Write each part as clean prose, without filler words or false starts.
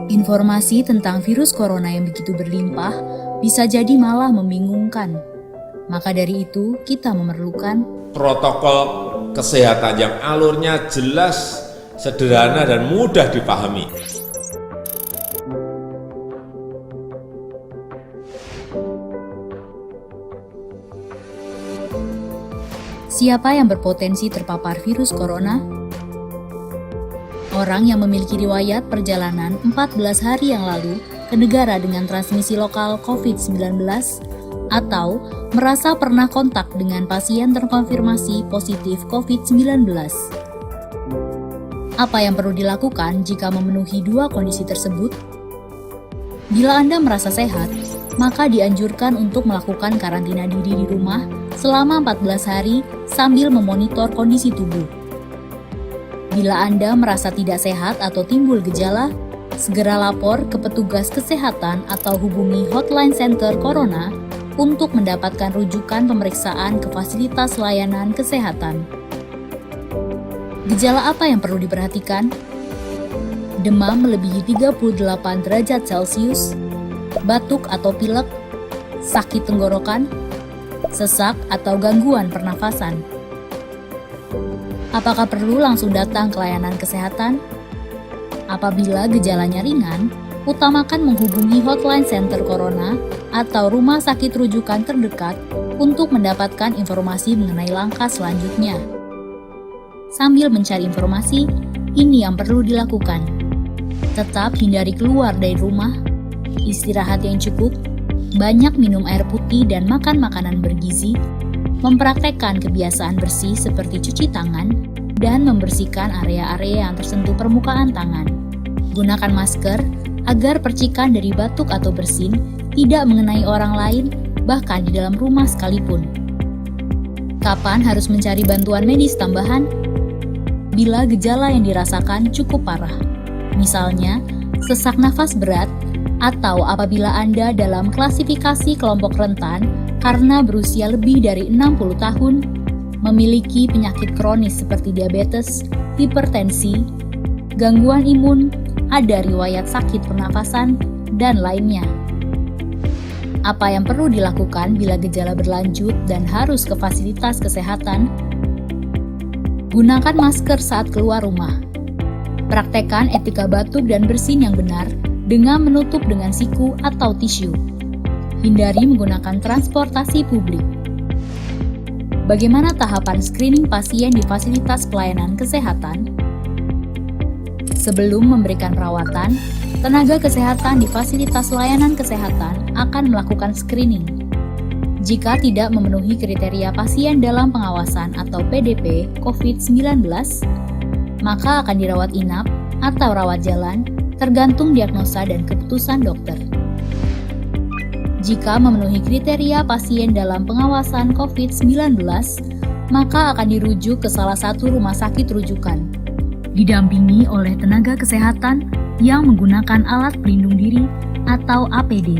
Informasi tentang virus corona yang begitu berlimpah bisa jadi malah membingungkan. Maka dari itu, kita memerlukan protokol kesehatan yang alurnya jelas, sederhana, dan mudah dipahami. siapa yang berpotensi terpapar virus corona. Orang yang memiliki riwayat perjalanan 14 hari yang lalu ke negara dengan transmisi lokal COVID-19 atau merasa pernah kontak dengan pasien terkonfirmasi positif COVID-19. Apa yang perlu dilakukan jika memenuhi dua kondisi tersebut? Bila Anda merasa sehat, maka dianjurkan untuk melakukan karantina diri di rumah selama 14 hari sambil memonitor kondisi tubuh. Bila Anda merasa tidak sehat atau timbul gejala, segera lapor ke petugas kesehatan atau hubungi Hotline Center Corona untuk mendapatkan rujukan pemeriksaan ke fasilitas layanan kesehatan. Gejala apa yang perlu diperhatikan? Demam melebihi 38 derajat Celcius, batuk atau pilek, sakit tenggorokan, sesak atau gangguan pernafasan. Apakah perlu langsung datang ke layanan kesehatan? Apabila gejalanya ringan, utamakan menghubungi Hotline Center Corona atau rumah sakit rujukan terdekat untuk mendapatkan informasi mengenai langkah selanjutnya. Sambil mencari informasi, ini yang perlu dilakukan. Tetap hindari keluar dari rumah, istirahat yang cukup, banyak minum air putih dan makan makanan bergizi, mempraktekkan kebiasaan bersih seperti cuci tangan, dan membersihkan area-area yang tersentuh permukaan tangan. Gunakan masker agar percikan dari batuk atau bersin tidak mengenai orang lain, bahkan di dalam rumah sekalipun. Kapan harus mencari bantuan medis tambahan? Bila gejala yang dirasakan cukup parah, misalnya sesak nafas berat, atau apabila Anda dalam klasifikasi kelompok rentan karena berusia lebih dari 60 tahun, memiliki penyakit kronis seperti diabetes, hipertensi, gangguan imun, ada riwayat sakit pernafasan, dan lainnya. Apa yang perlu dilakukan bila gejala berlanjut dan harus ke fasilitas kesehatan? Gunakan masker saat keluar rumah. Praktekkan etika batuk dan bersin yang benar dengan menutup dengan siku atau tisu. Hindari menggunakan transportasi publik. Bagaimana tahapan screening pasien di fasilitas pelayanan kesehatan? Sebelum memberikan perawatan, tenaga kesehatan di fasilitas layanan kesehatan akan melakukan screening. Jika tidak memenuhi kriteria pasien dalam pengawasan atau PDP COVID-19, maka akan dirawat inap atau rawat jalan, tergantung diagnosa dan keputusan dokter. Jika memenuhi kriteria pasien dalam pengawasan COVID-19, maka akan dirujuk ke salah satu rumah sakit rujukan, didampingi oleh tenaga kesehatan yang menggunakan alat pelindung diri atau APD.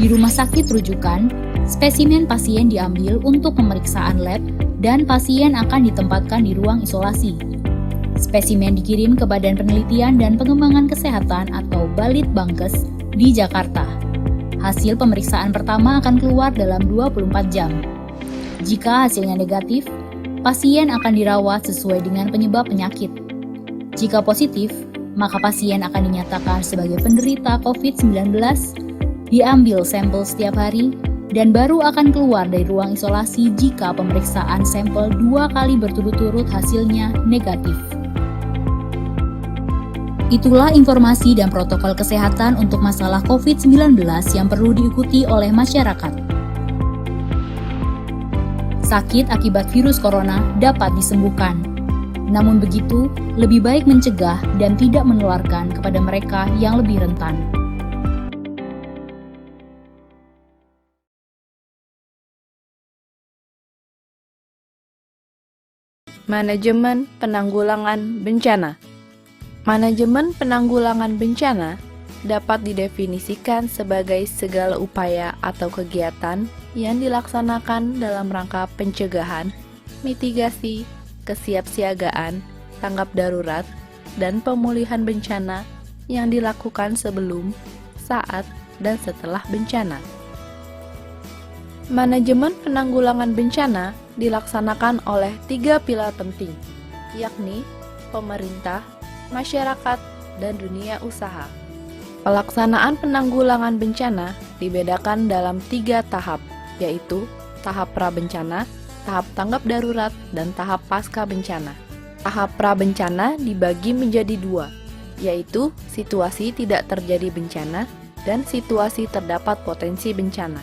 Di rumah sakit rujukan, spesimen pasien diambil untuk pemeriksaan lab dan pasien akan ditempatkan di ruang isolasi. Spesimen dikirim ke Badan Penelitian dan Pengembangan Kesehatan atau Balitbangkes di Jakarta. Hasil pemeriksaan pertama akan keluar dalam 24 jam. Jika hasilnya negatif, pasien akan dirawat sesuai dengan penyebab penyakit. Jika positif, maka pasien akan dinyatakan sebagai penderita COVID-19, diambil sampel setiap hari, dan baru akan keluar dari ruang isolasi jika pemeriksaan sampel 2 kali berturut-turut hasilnya negatif. Itulah informasi dan protokol kesehatan untuk masalah COVID-19 yang perlu diikuti oleh masyarakat. Sakit akibat virus corona dapat disembuhkan. Namun begitu, lebih baik mencegah dan tidak menularkan kepada mereka yang lebih rentan. Manajemen penanggulangan bencana. Manajemen penanggulangan bencana dapat didefinisikan sebagai segala upaya atau kegiatan yang dilaksanakan dalam rangka pencegahan, mitigasi, kesiapsiagaan, tanggap darurat, dan pemulihan bencana yang dilakukan sebelum, saat, dan setelah bencana. Manajemen penanggulangan bencana dilaksanakan oleh 3 pilar penting, yakni pemerintah, masyarakat, dan dunia usaha. Pelaksanaan penanggulangan bencana dibedakan dalam 3 tahap, yaitu tahap pra-bencana, tahap tanggap darurat, dan tahap pasca bencana. Tahap pra-bencana dibagi menjadi 2, yaitu situasi tidak terjadi bencana dan situasi terdapat potensi bencana.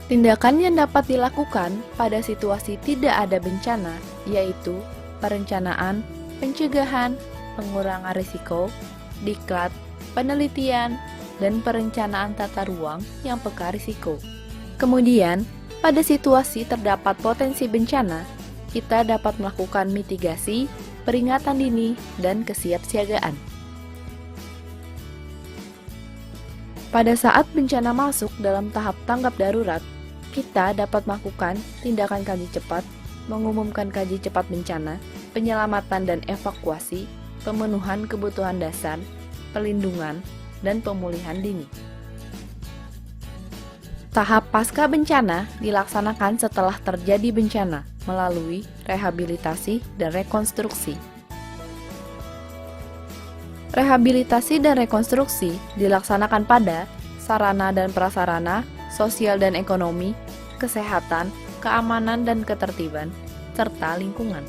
Tindakan yang dapat dilakukan pada situasi tidak ada bencana, yaitu perencanaan, pencegahan, pengurangan risiko, diklat, penelitian, dan perencanaan tata ruang yang peka risiko. Kemudian, pada situasi terdapat potensi bencana, kita dapat melakukan mitigasi, peringatan dini, dan kesiapsiagaan. Pada saat bencana masuk dalam tahap tanggap darurat, kita dapat melakukan tindakan kaji cepat, mengumumkan kaji cepat bencana, penyelamatan dan evakuasi, pemenuhan kebutuhan dasar, pelindungan, dan pemulihan dini. Tahap pasca bencana dilaksanakan setelah terjadi bencana melalui rehabilitasi dan rekonstruksi. Rehabilitasi dan rekonstruksi dilaksanakan pada sarana dan prasarana, sosial dan ekonomi, kesehatan, keamanan dan ketertiban, serta lingkungan.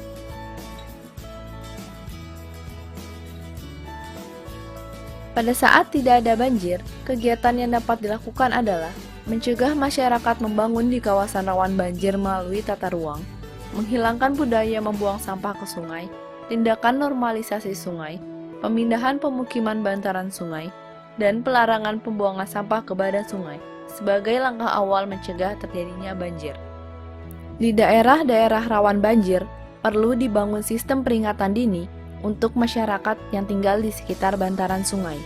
Pada saat tidak ada banjir, kegiatan yang dapat dilakukan adalah mencegah masyarakat membangun di kawasan rawan banjir melalui tata ruang, menghilangkan budaya membuang sampah ke sungai, tindakan normalisasi sungai, pemindahan pemukiman bantaran sungai, dan pelarangan pembuangan sampah ke badan sungai sebagai langkah awal mencegah terjadinya banjir. Di daerah-daerah rawan banjir, perlu dibangun sistem peringatan dini untuk masyarakat yang tinggal di sekitar bantaran sungai.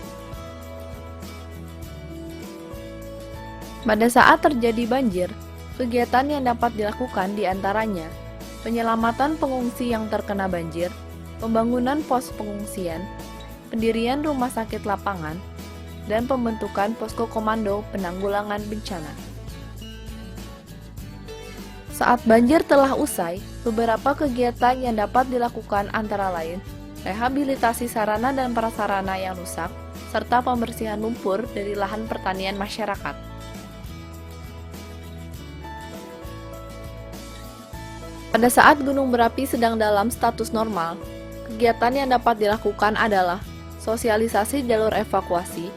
Pada saat terjadi banjir, kegiatan yang dapat dilakukan diantaranya penyelamatan pengungsi yang terkena banjir, pembangunan pos pengungsian, pendirian rumah sakit lapangan, dan pembentukan posko komando penanggulangan bencana. Saat banjir telah usai, beberapa kegiatan yang dapat dilakukan antara lain rehabilitasi sarana dan prasarana yang rusak, serta pembersihan lumpur dari lahan pertanian masyarakat. Pada saat gunung berapi sedang dalam status normal, kegiatan yang dapat dilakukan adalah sosialisasi jalur evakuasi,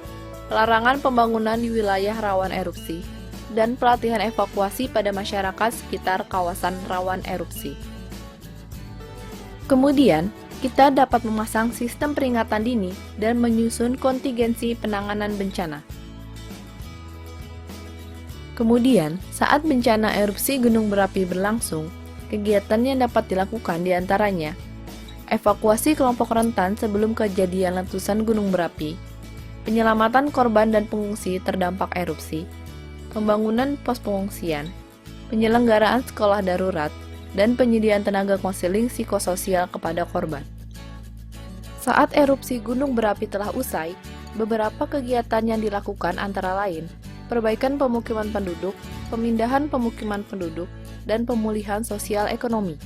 larangan pembangunan di wilayah rawan erupsi, dan pelatihan evakuasi pada masyarakat sekitar kawasan rawan erupsi. Kemudian, kita dapat memasang sistem peringatan dini dan menyusun kontingensi penanganan bencana. Kemudian, saat bencana erupsi gunung berapi berlangsung, kegiatan yang dapat dilakukan diantaranya evakuasi kelompok rentan sebelum kejadian letusan gunung berapi, penyelamatan korban dan pengungsi terdampak erupsi, pembangunan pos pengungsian, penyelenggaraan sekolah darurat, dan penyediaan tenaga konseling psikososial kepada korban. Saat erupsi gunung berapi telah usai, beberapa kegiatan yang dilakukan antara lain perbaikan pemukiman penduduk, pemindahan pemukiman penduduk, dan pemulihan sosial ekonomi.